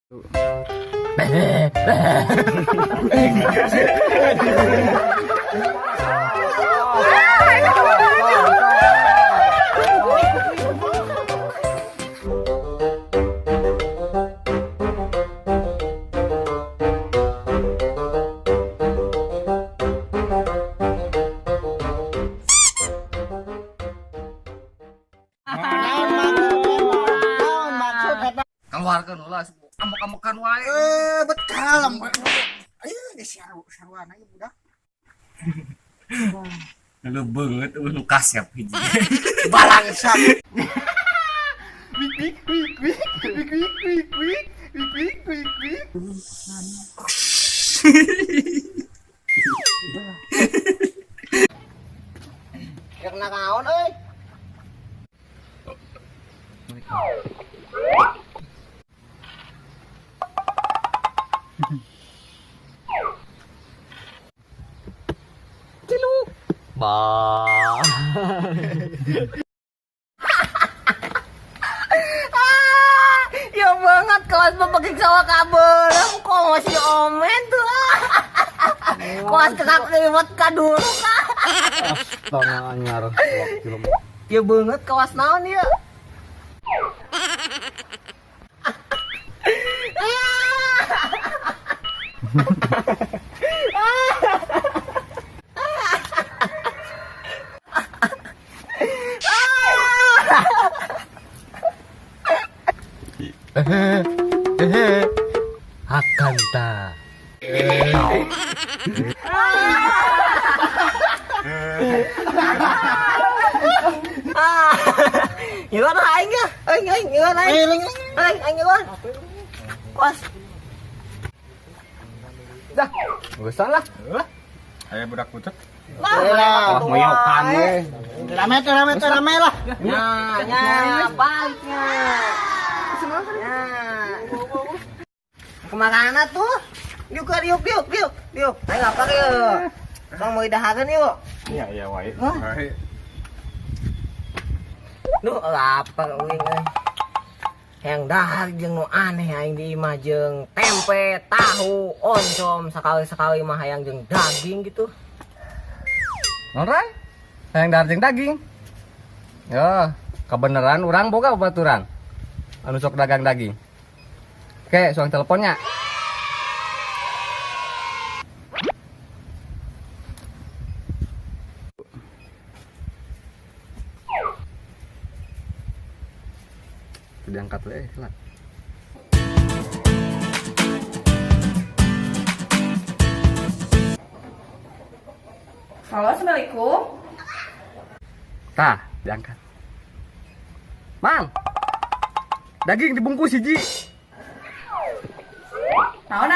Keluarkan ulah ambek-ambekan wae. Betal. Ayo saruan aja budak. Lu beut lu kasep hiji. Balang sak. Ya kena kaon euy. Bah. Ya banget kelas pakai sawah kabel. Kok masih omen tuh. Kelas kenapa lewat ka dulu kah? Astaga anyar waktu lu. Ya banget kelas naon ya. Akan ta. Gimana aing ya? Aing gimana aing? Aing gimana? Was. Dah, enggak usah lah. Ayo budak putut. Lah, moyokan we. Rame lah. Nya, baiknya. Kemana tuh? Yuk. Ayo apa yuk? Bang mau idahakeun yuk. Iya wae. Duh, lapar euy. Yang dahar jeung nu aneh aing di imah jeung tempe, tahu, oncom, sakali-sakali mah hayang jeung daging gitu. Orang yang daging daging. Ya, kebenaran orang boga baturan. Anu sok dagang daging. Oke, soal teleponnya. Diangkat we, lah. Halo, assalamualaikum. Tah, diangkat. Mang. Daging dibungkus hiji. Naon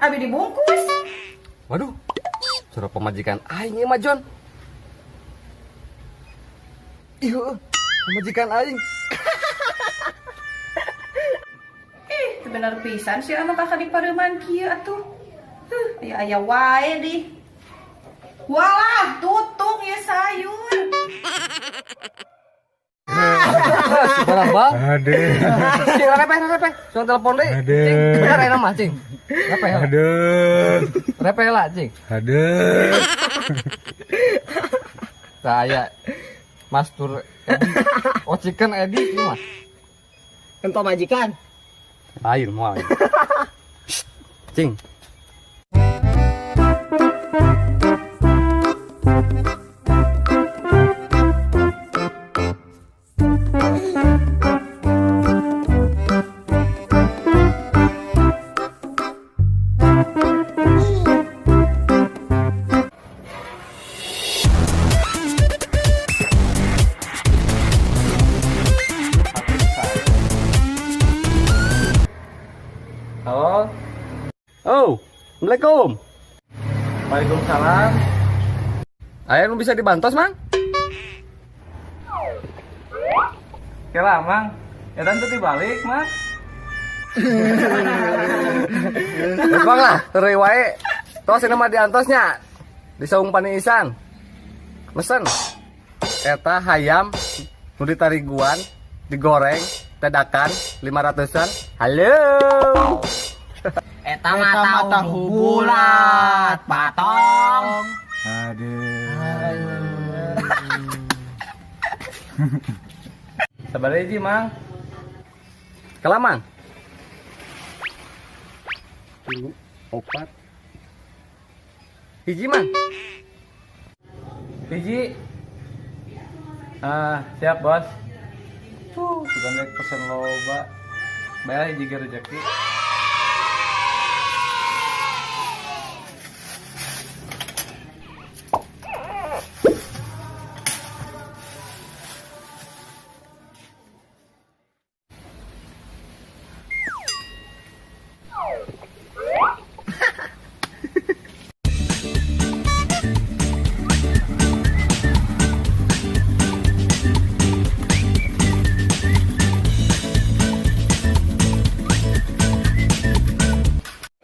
abi dibungkus. Waduh. Suruh pemajikan aing ieu mah Jon. Iya, pemajikan aing. Bener pisan sih anu kakak di pareuman kieu atuh. Aya wae di. Walah, tutung ya sayur. Barang bang. Aduh. Cing, repe. Soal telepon deh. Cing, bener enak mah cing. Repe lah. Aduh. Repe lah cing. Aduh. Saya Mastur Edi. Ocikan Edi ini mah. Kan pamajikan. Lain moal. Cing. Halo. Oh, Assalamualaikum. Waalaikumsalam. Aya nu bisa dibantos, Mang? Kira Mang, edan teh dibalik, Mas. Geus Mang lah, teureui wae. Tos cenah mah diantosnya. Di saung Paniisan. Mesen. Eta hayam nu ditariguan, digoreng, dadakan 500-an. Halo. Eta mah tahu bulat, patong. Aduh. Sabar aja, Mang. Kelaman. 3, 4. Hiji man. Hiji. Siap, Bos. Sudah naik pesen loba. Bayar hiji ge rezeki.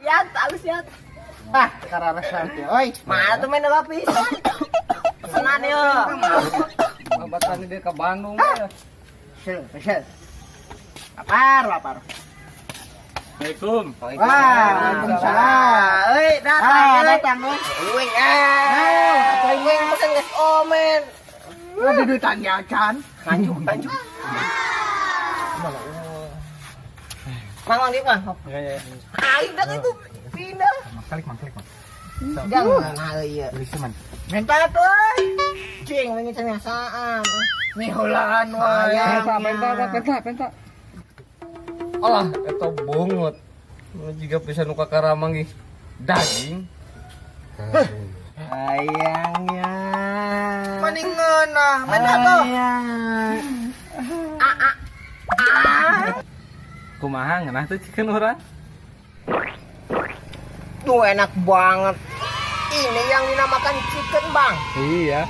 Siap, halus siap. Ah, kararasan teh. Oi, Mana tuh main apa pisan? Pesanan yo. Abatan dia ke Bandung ya. sel. Lapar. Assalamualaikum. Waalaikumsalam. Euy, datang. Datang euy. Uing Uing pesen geus omen. Ada duitan jajan. Lanjut. Mang di mah. Ya. Aing dah itu pindah. Klik. Jangan ieu. Minta tuh. Cing mengisahnya saan. Mihulaan wae. Penta. Alah, eta bongot. Jika bisa nuka karamang ih. Daging. Ayangnya. Maningeun ah. Mana tuh? Kumaha ngeunah teh cikeun urang? Tuh enak banget. Ini yang dinamakan chicken, Bang. Iya.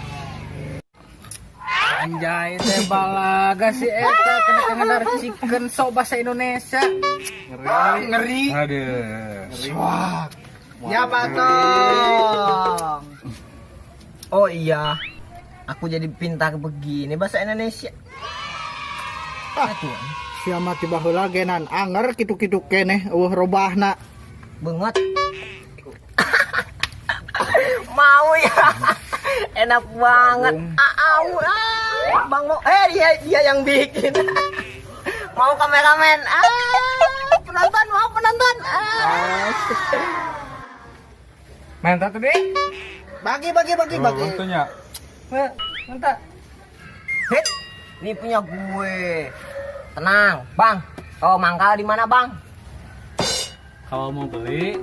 Anjay teh balaga si eta kena ngadar chicken sok bahasa Indonesia. Ngeri. Aduh. Wah. Ya patong. Oh iya. Aku jadi pintar begini bahasa Indonesia. Tuh. Sia mah ti baheula genan anger kitu-kitu keneh eueuh robahna. Banget. Mau ya. Enak banget. Bang mau dia yang bikin. Mau kameramen. Penonton. Mantap tuh deh. Bagi. Waktunya. Mantap. Hit. Ini punya gue. Tenang, Bang. Kau mangkal di mana, Bang? Kalau mau beli,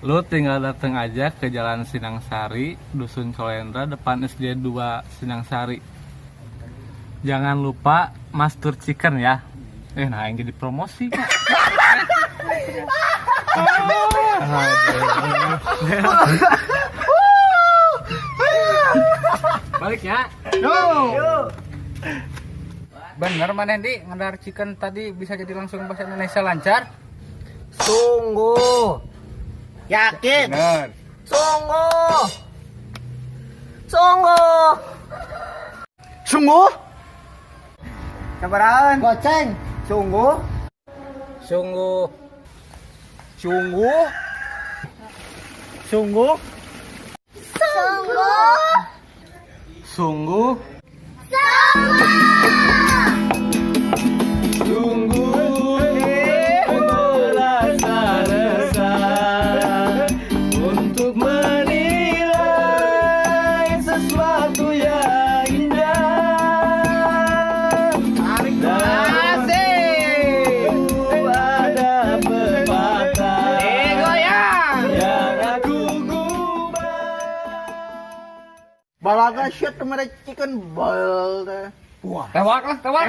lu tinggal datang aja ke Jalan Sinangsari, Dusun Solendra, depan SD 2 Sinangsari. Jangan lupa Master Chicken ya. Nah yang jadi promosi. Balik ya. Yo. Bener mana Di ngadar chicken tadi bisa jadi langsung bahasa Indonesia lancar? Sungguh. Yakin? Bener. Sungguh. Sungguh? Sabarahan. Goceng. Sungguh? Sungguh. Sungguh? Sungguh? Sungguh. Untuk menilai sesuatu yang indah. Ada pepatah yang aku gubah. Balaga shit kemarin chicken boil teh. Wah. Tewak lah, tewak.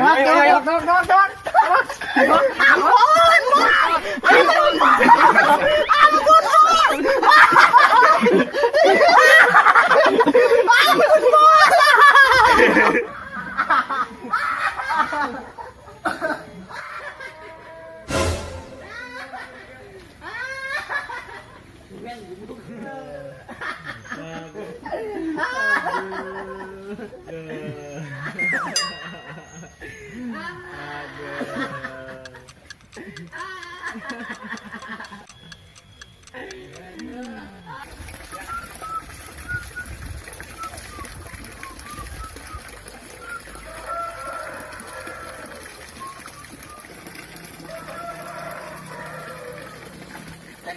Si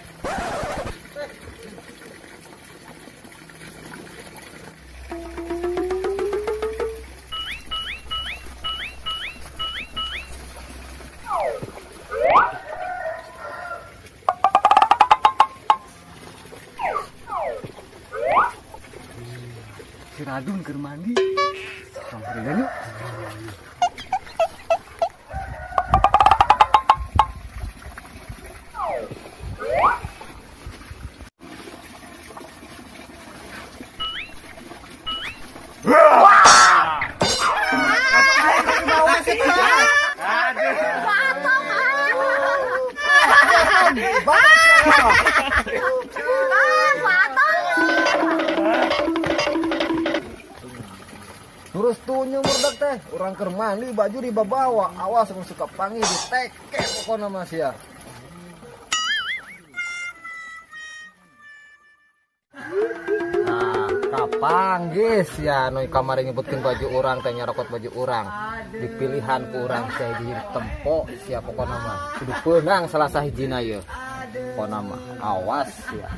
Radun keur mandi. Samperin yuk. Terus tuh nyumur teh, orang keur mandi baju dibawa, awas mun suka panggil diteke pokona mah sia. Nah, kapang geus ya nu kamari nyebutkeun baju urang teh nyarokot baju urang. Dipilihan ku urang saya di tempo sia pokona mah. Kudu peunang salah sahijina ieu. Pokona mah awas ya.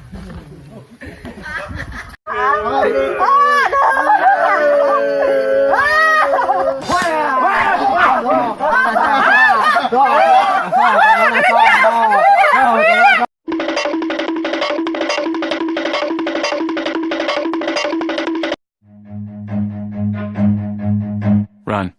Run.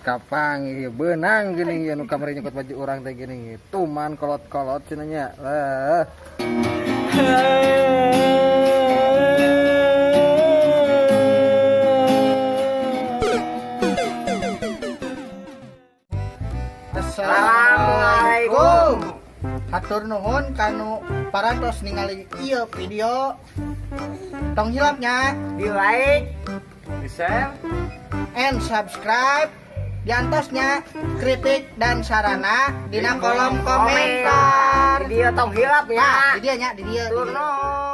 Kapang ieu beunang geuning ieu nu kamari nyokot baju urang teh geuning tuman kolot-kolot cenah nya. Assalamualaikum. Hatur nuhun kanu parantos ningali ieu video. Tong hilapnya Di like, Di share. and subscribe. Diantosnya kritik dan sarana dina kolom komentar. video tong hilap ya. Di dieu nya, di dieu. Turun.